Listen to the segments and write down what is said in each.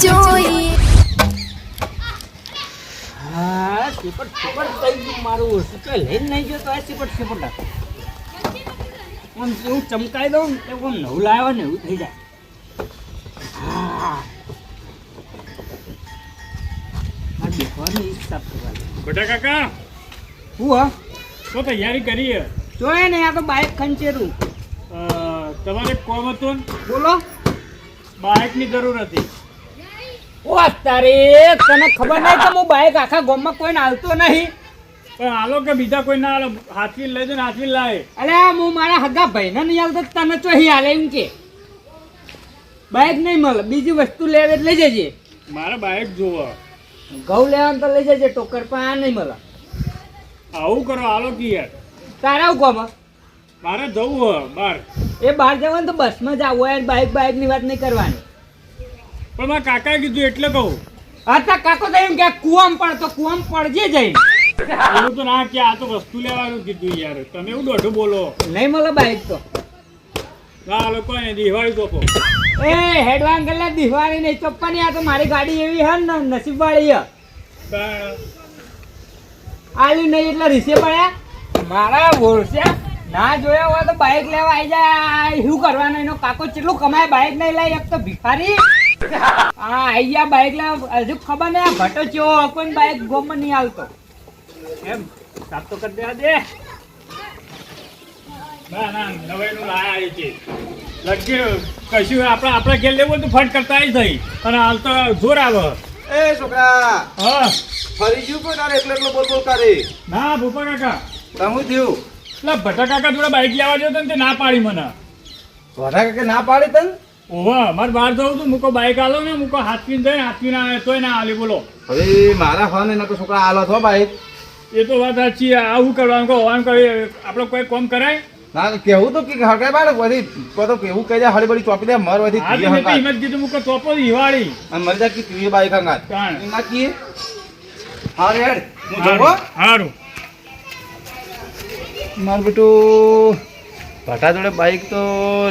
જોઈએ. હા સિપટ સિપટ થઈ ગયું મારું શું કે લઈને નહીં ગયો તો આ સિપટ સિપટ આમ એવું ચમકાઈ દઉં ને એવું આમ નવું લાવ્યો ને એવું થઈ જાય. હા આ દેખવાની ઈચ્છા કરવાની. બેટા કાકા હું હા તો તૈયારી કરી હે? જોઈએ ને આ તો બાઇક ખંચેરું. તમારે કોમ હતું ને? બોલો. બાઇકની જરૂર હતી. ઓ તારે તને ખબર નહીં કે હું બાઇક આખા ગામમાં કોઈને હાલતો નહીં. પણ હાલો કે બીજા કોઈ ના હાલો, હાથવી લઈ જાય ને હાથવી લાવે. અરે હું મારા હગા ભાઈને નહીં હાલતો તને તો અહીં હાલે એમ કે બાઇક નહીં મળે બીજી વસ્તુ લેવે એટલે લઈ જજે. મારે બાઇક જોવો. ઘઉં લેવાનું તો લઈ જજે ટોકર પણ આ નહીં મળે. આવું કરો હાલો કે યાર. તારા આવું કોમ મારે જવું હે બહાર. એ બહાર જવાનું તો બસમાં જ આવું યાર બાઇકની વાત નહીં કરવાની. પણ મારા કાકાએ કીધું એટલે કહું. હતા કાકો તો એમ કે કુવામાં પડતો કુવામાં પડજે જઈને. એવું તો ના કે આ તો વસ્તુ લેવાનું કીધું યાર. તમે એવું દોઢું બોલો. નહીં મળે બાઇક તો. ના હાલો કોઈ નહીં દિવાળી ચોપો. એ હેડવાન ગલ્લા દિવાળી નહીં ચોપ્પાની. આ તો મારી ગાડી એવી હે ને નસીબવાળી હે. આલી નહીં એટલે રીસે પડ્યા મારા વર્ષે ના જોયા હોય તો બાઇક લેવા આવી જાય. શું કરવાનું એનો કાકો કેટલું કમાય બાઇક નહીં લઈ એક તો ભિખારી. હા આવી ગયા બાઇક લેવા. હજુ ખબર નહીં આ ભટો ચેવો કોઈ બાઇક ગોમમાં નહીં આવતો. એમ સાફ તો કરી દેવા દે. ના ના નવાઈનું લાયા આવી છે લગી કશું આપણે ઘેર લેવું તો ફટ કરતા આવી થઈ અને હાલ તો જોર આવે. એ છોકરા હા ફરી ગયું કોઈ તારે એકલો બોલ બોલ કરે. ના ભૂપા કાકા તમે થયું એટલે ભટા કાકા જોડે બાઇક લેવા જતો ને તે ના પાડી મને. વડા કે ના પાડી તને? ઓવા મારે બહાર જવું હતું મૂકો બાઇક આલો ને મૂકો હાથવીને જાય હાથવીને આવે તોય ના હાલી બોલો. હવે મારા ફોન એના તો છોકરા આલો થો ભાઈ. એ તો વાત સાચી. આવું કરવાનું કહો હોવાનું કરી આપણે કોઈ કોમ કરાય. ના કેવું તો કે હરકાય બાળ વધી તો કેવું કહી જાય હળી બળી ચોપી દે મર વધી હા તો મેં તો હિંમત કીધું મૂકો ચોપો દિવાળી અને મર જા કે તું બાઈક અંગાત કાણ ના કી હા રેડ હું જવો હારું માર બેટું ભટા જોડે બાઈક તો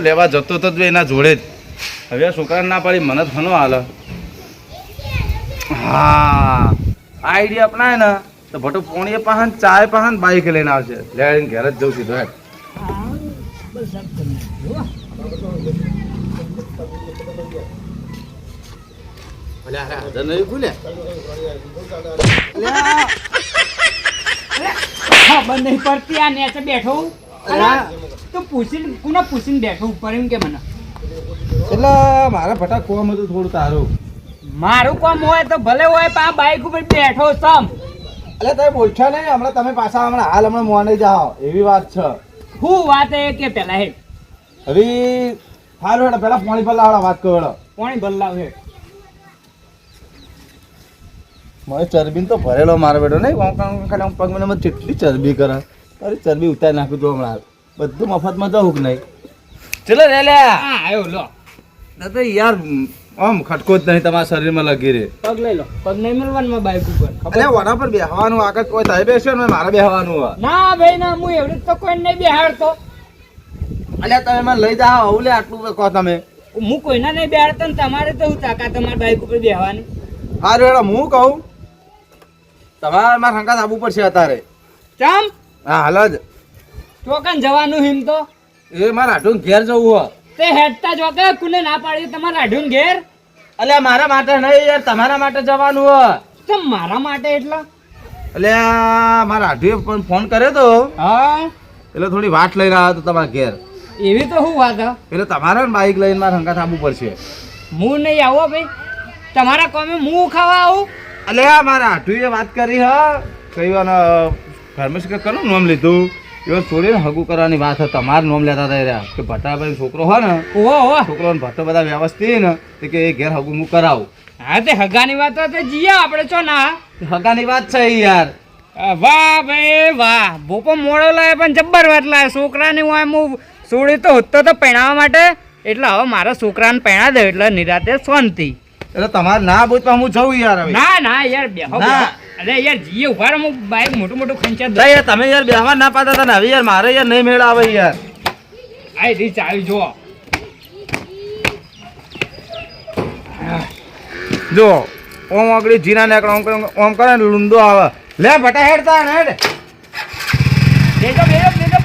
લેવા જતો તો જ એના જોડે જ. હવે છોકરાને ના પાડી મને જ ફનો હાલ. હા આઈડિયા અપનાય ને તો ભટો પોણીએ પાહન ચાય પાહન બાઈક લઈને આવશે. લેડીને ઘેર જ જવું સીધો હેડ. ખબર નહીં પડતી આ નેચે બેઠો તો પૂછીને કોને પૂછીને બેઠો ઉપર એમ કે મને. એટલે મારા ભટા કોમ હતું થોડું તારું. મારું કામ હોય તો ભલે હોય પણ આ બાઈક ઉપર બેઠો સમ. એટલે તમે બોલશો નહીં હમણાં તમે પાછા હમણાં મોને જાઓ એવી વાત છે. શું વાત એ કે પેલા હે હવે સારું હેડો પેલા પાણી પર લાવડા વાત કરો હેડો. પાણી બદલાવ હે મારે ચરબી તો ભરેલો મારો બેટો નહીં ખાલી પગ મને કેટલી ચરબી કરે. અરે ચરબી ઉતારી નાખું તું હમણાં બધું મફતમાં જવું કે નહીં. ચલો રે લે હા આવ્યો લો. તો યાર આમ ખટકો જ નહીં તમારા શરીરમાં લગી રે. પગ લઈ લો. પગ નહીં મળવાનું બાઈક ઉપર. અરે વડા પર બેહવાનું આગળ કોઈ થાય બેસ્યો ને મારે બેહવાનું હોય. ના ભાઈ ના હું એવડું તો કોઈ નહીં બેહાડતો. અલ્યા તમે મને લઈ જાઓ ઓલે આટલું કહો તમે. હું કોઈના નહીં બેહાડતો ને તમારે તો હું તાકાત તમારી બાઈક ઉપર બેહવાની. સારું હેડો હું કહું તમારે મારા સંગાત આવવું પડશે અત્યારે. ચમ હા હાલ જ ચોકન જવાનું હિમ તો એ મારા આટલું ઘેર જવું હોય. તે હેડતા જો કે કોને ના પાડી તમારા આઢુન ઘેર. અલ્યા મારા માટે નહીં યાર તમારા માટે જવાનું હોય. તો મારા માટે એટલા અલ્યા મારા આઢુએ પણ ફોન કર્યો તો હા એટલે થોડી વાટ લઈને આવ્યો તો તમારા ઘેર. એવી તો શું વાત હા. એટલે તમારે બાઈક લઈને મારા સંગાત આવવું પડશે. હું નહીં આવો ભાઈ તમારા કોમે હું ખાવા આવું. અલ્યા મારા આઢુએ વાત કરી હા કઈ ફાર્મસી કરું નામ લીધું એ છોડીને હગું કરવાની વાત છે. તમારું નામ લેતા હતા રહ્યા કે ભટ્ટાભાઈ છોકરો હોય ને ઓહો છોકરો ભટ્ટો બધા વ્યવસ્થિત ને તે કે એ ઘેર હગું હું કરાવું. હા તે હગાની વાત હોય તો જીએ આપણે છો ના. હગાની વાત છે યાર. વાહ ભાઈ વાહ ભોપો મોડો લાવે પણ જબ્બર વાત લાવે. છોકરાને હું એમ છોડી તો હોતો તો પહેણાવવા માટે એટલે હવે મારા છોકરાને પહેણા દે એટલે નિરાતે શાંતિ. એટલે તમારે ના બોલ તો હું જઉં યાર. હવે ના ના યાર બેહો ના. અરે યાર જીએ ઉભા રહો. હું બાઈક મોટું મોટું ખંચા દઉં. યાર તમે યાર બેહવા ના પાડતા હતા ને હવે યાર મારે યાર નહીં મેળ આવે યાર. આ રીચ આવી જો જો ઓમ આગળ જીના નીકળે ઓમ કરે ને લૂંદો આવે લે ભટા હેડતા ને હેડ લેજો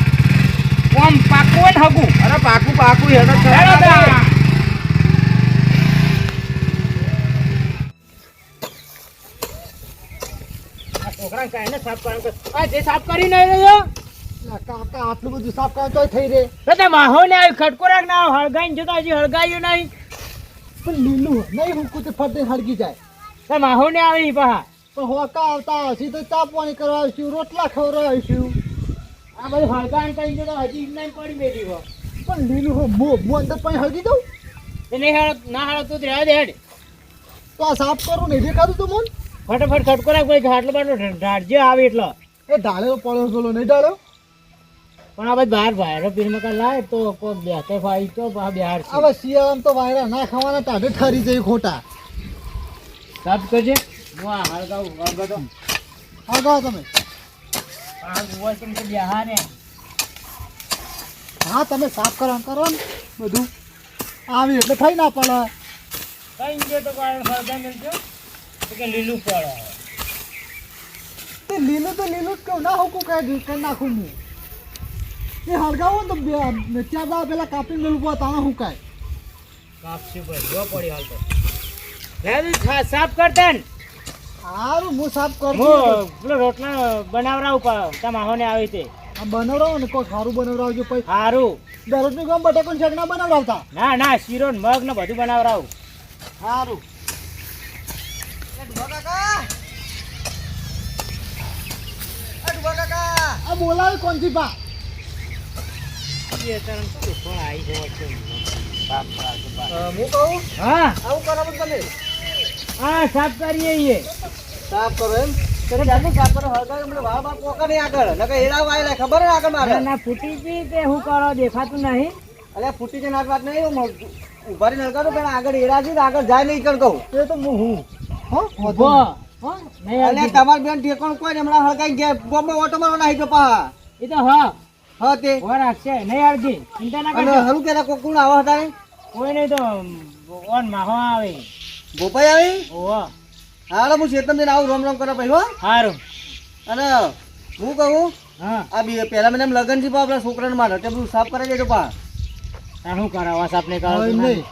ઓમ પાકું હોય ને હગું અરે પાકું હેડ જ હેડો કરે. તા. આ છોકરાને કાંઈ ને સાફ કરવાનું કે- આ જે સાફ કરી નહીં રહ્યો કાકા આટલું બધું સાફ કરવા તોય થઈ રે તો તે માહો ને આવી ખટકોરાક ના હળગાઈને જતા હજી હળગાયું નહીં પણ લીલું નહીં હુંકું તે ફટે હળગી જાય તો માહો ને આવી પા પણ હોકા આવતા હશે તો ચા પાણી કરવા આવીશું રોટલા ખવડાવીશું આ બધું હળગાઈને કરીને જતા હજી નહીં પડી બેઠી હો પણ લીલું હો મો અંદર પાણી હળગી દઉં તે નહીં હાલો ના હાલો તો રહેવા દે હેડ તો આ સાફ કરું નહીં દેખાતું તો મન ફટાફટ ખટકોરાક કોઈ ઘાટલો બાટલો ઢાળજે આવે એટલો એ ઢાળેલો પડ્યો પેલો નહીં ઢાળ્યો પણ આ બધું બહાર ભાયરો પીરમાં કાંઈ લાય તો કોક બેસે ફાઈ તો બહાર છે હવે શિયાળામાં તો વાયરા ના ખાવાના ટાઢે ઠરી જાય ખોટા સાફ કરજે હું આ હળગાવું હળગાતો હા ગાઓ તમે આ ગોળ કેમ કે બેહા ને હા તમે સાફ કરો ને બધું આવી એટલે થઈ ના પડે કઈ ગયો તો કોઈ હળગાઈ મેલજો તો કે લીલું પડે તે લીલું તો લીલું જ કહું ના હુકું કઈ નાખું હું એ હળગાવો ને તો ત્યાં દા પેલા કાપી મેળવું તાણા હુકાય કાપસી પર જો પડી હાલ તો લે સાફ કરતા ને સારું હું સાફ કરું હું પેલો રોટલા બનાવરાવું તમાહો ને આવી તે આ બનાવરાવો ને કોઈ સારું બનાવરાવજો પછી સારું દરરોજનું કામ બટાકાનું શાક ના બનાવરાવતા ના ના શીરો ને મગ ને બધું બનાવરાવું સારું આ બોલાવે કોણથી પા હું કહું હા આવું કરાવો તમે હા સાફ કરીએ છીએ સાફ કરો એમ તમે જાતે સાફ કરો હળગાવી મને વાળ બાળ પોકા નહીં આગળ નકર હેડા વાયલા ખબર હે આગળ મારે ના ના ફૂટી ગઈ તે હું કરો દેખાતું નહીં અલ્યા ફૂટી છે નાક વાત નહીં ઉભા રહી નળગાડો પણ આગળ હેડા છે આગળ જાય નહીં કણ કહું એ તો હું હો ઉભો હો નહીં અલ્યા આવતી. તમાર બેન ઠેકાણું કોઈ ને હમણાં હળગાઈ ગયા ગોમમાં ઓટો મારવા નાહી જો પા એ તો હા હા તે ઉભો રાખશે નહીં આવતી ચિંતા ના અને કરજો હરું કેતા કોક કોણ આવા હતા રે કોઈ નહીં તો ઓન માહો આવે ગોપાઈ આવી ઓહો હાલો હું ચેતન દઈને આવું રામ રામ કરવા પછી હો સારું અને હું કહું હા આ બી પહેલા મને એમ લગન થી આપણા છોકરાને મારે તે બધું સાફ કરાવી દેજો પા તાર શું કરાવવા સાફ નહીં હવે કરાવતું નહીં.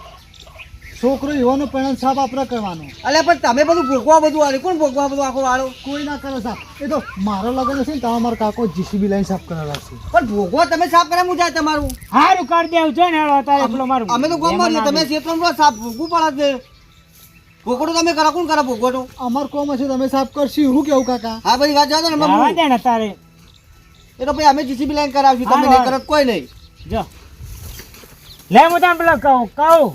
છોકરો એવાનો પરિણામ સાફ આપણે કરવાનું અલ્યા પણ તમે બધું ભોગવા બધું આલે કોણ ભોગવા બધું આખો વાળો કોઈ ના કરે સાફ એ તો મારો લગન હશે ને તો મારો કાકો જીસીબી લાઈન સાફ કરાવવા છે પણ ભોગવા તમે સાફ કરાવવું જાય તમારું સારું કરી દેવું છે ને હેડો તારે પેલો મારું અમે તો ગોમ મારીએ તમે ક્ષેત્રમાં સાફ ભોગવું પડે છે ભોગવટો તમે કરો કોણ કરે ભોગવટો અમાર કોમ હશે તમે સાફ કરશી હું કેવું કાકા હા ભાઈ વાત જાજો ને આવવા દે ને તારે એ તો ભાઈ અમે જીસીબી લાઈન કરાવશું તમે નહીં કરત કોઈ નહીં જો લે હું તને પેલા કહું સારું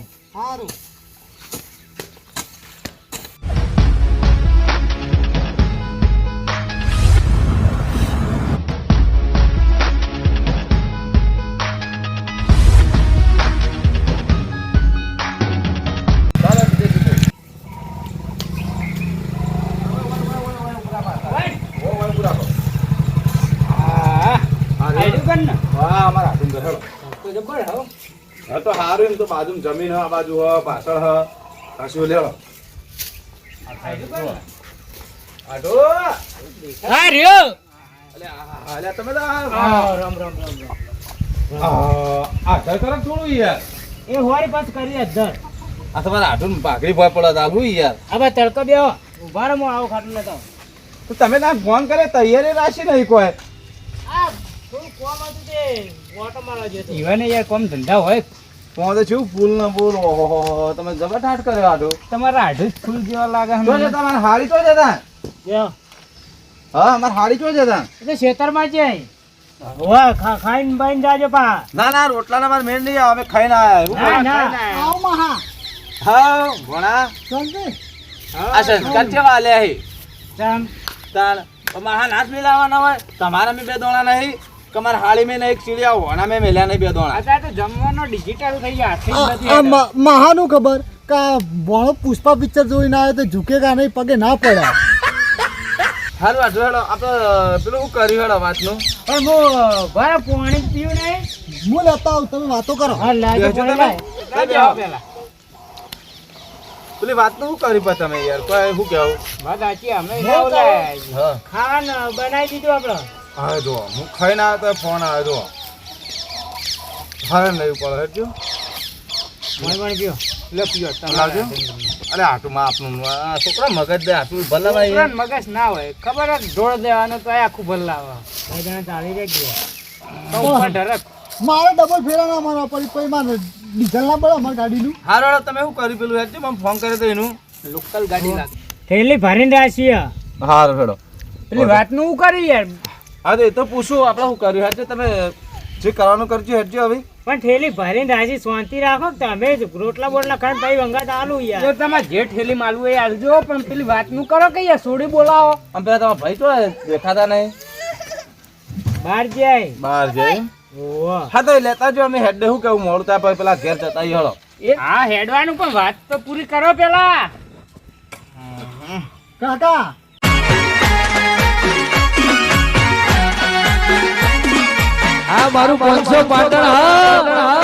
તો સારું એમ તો બાજુ જમીન હ આ બાજુ હ પાછળ હ પાછું લેવો આટો હા રહ્યો અલ્યા તમે તો રામ રામ રામ આ ઘર તરફ થોડું યાર એ હોરી પાસ કરી અધર આ તમારે આટું ભાગરી ભોય પડે હાલ હું યાર હવે તડકો બેહો ઉભા રહો હું આવું ખાટું લેતો તો તમે ત્યાં ફોન કરે તૈયારી રાખી નહીં કોઈ આ થોડું કોમ હતું તે ઓટો મારવા જતો ઈવાને યાર કોમ ધંધા હોય ફોન તો છું ફૂલ ન ફૂલ ઓહો તમે જબર ઠાઠ કર્યો આટો તમારા આઢું જ ફૂલ જેવા લાગે જો છે તમારે હાડી તો જતા જો હા અમારે હાડી તો જતા એટલે ખેતરમાં છે વાહ ખાઈને બાઈને જાજો પા ના ના રોટલાના મારે મેળ નહીં આવે અમે ખાઈને આયા ના ના આવ મહા હા ભણા ચાલતે આ સંસ્કાર કેવા આલ્યા હે ચમ તાણ મહાન હાથ મિલાવાના હોય તમારા મેં બે દોણા નહીં તમારે હાડી મેં એક ચીડિયા હોના મેં મેલ્યા નહીં બે દોણા અત્યારે તો જમવાનો ડિજિટલ થઈ ગયા હાથથી જ નથી મહાનું ખબર કે ભણો પુષ્પા પિક્ચર જોઈને આવ્યો તો ઝૂકેગા નહીં પગે ના પડ્યા હાલ વાંચો હેડો આપણે પેલું શું કર્યું હેડો વાતનું પણ હું બરાબર પાણી જ પીવું નહીં હું લેતા આવું તમે વાતો કરો હા લાજો બેસજો પાણી તમે. લાય. લાજો બેસો. પેલા પેલી વાત તો શું કરી પા તમે યાર કોઈ શું કેવું વાત સાચી અમે ઓલા હા ખાવાનું બનાવી દીધું આપણે હા જો હું ખાઈને આવ્યો તો ફોન આવ્યો જો હા નહીં પડે હેઠજો પણ ગયો લે પીઓ તમે લાવજો અરે આટુમાં આપનું આ છોકરા મગજ દે આટલું ભલા ભાઈ છોકરાને મગજ ના હોય ખબર જ ઢોળ દેવાનો તો એ આખું ભલ્લાવા બે જણા ચાલી રહે ગયો તો ઉપર ઢરક મારે ડબલ ફેરા ના મારવા પડી પછી મારે ડીઝલ ના પડે અમારી ગાડીનું હારો તમે શું કર્યું પેલું હેઠજો મને ફોન કર્યો તો એનું લોકલ ગાડી લાગે થેલી ભરીને રાશી હારો હેડો પેલી વાતનું હું કરી યાર હા તો એ તો પૂછું આપણે શું કર્યું હેઠજો તમે જે કરવાનું કરજો હેઠજો હવે પણ થેલી ભરીને રાશી શાંતિ રાખો તમે જ રોટલા બોટલા ખાઈને ભાઈ વંગાત આલુ યાર જો તમારે જે થેલી માલવું એ આલજો પણ પેલી વાતનું કરો કે યાર સોડી બોલાવો આમ પેલા તમારા ભાઈ તો દેખાતા નહીં બહાર જાય બહાર જઈ ઓહો હા તો એ લેતા જો અમે હેડે શું કેવું મોડું થાય પછી પેલા ઘેર જતા ઈ હળો હા હેડવાનું પણ વાત તો પૂરી કરો પેલા કાકા આ મારું 500 પાટણ હા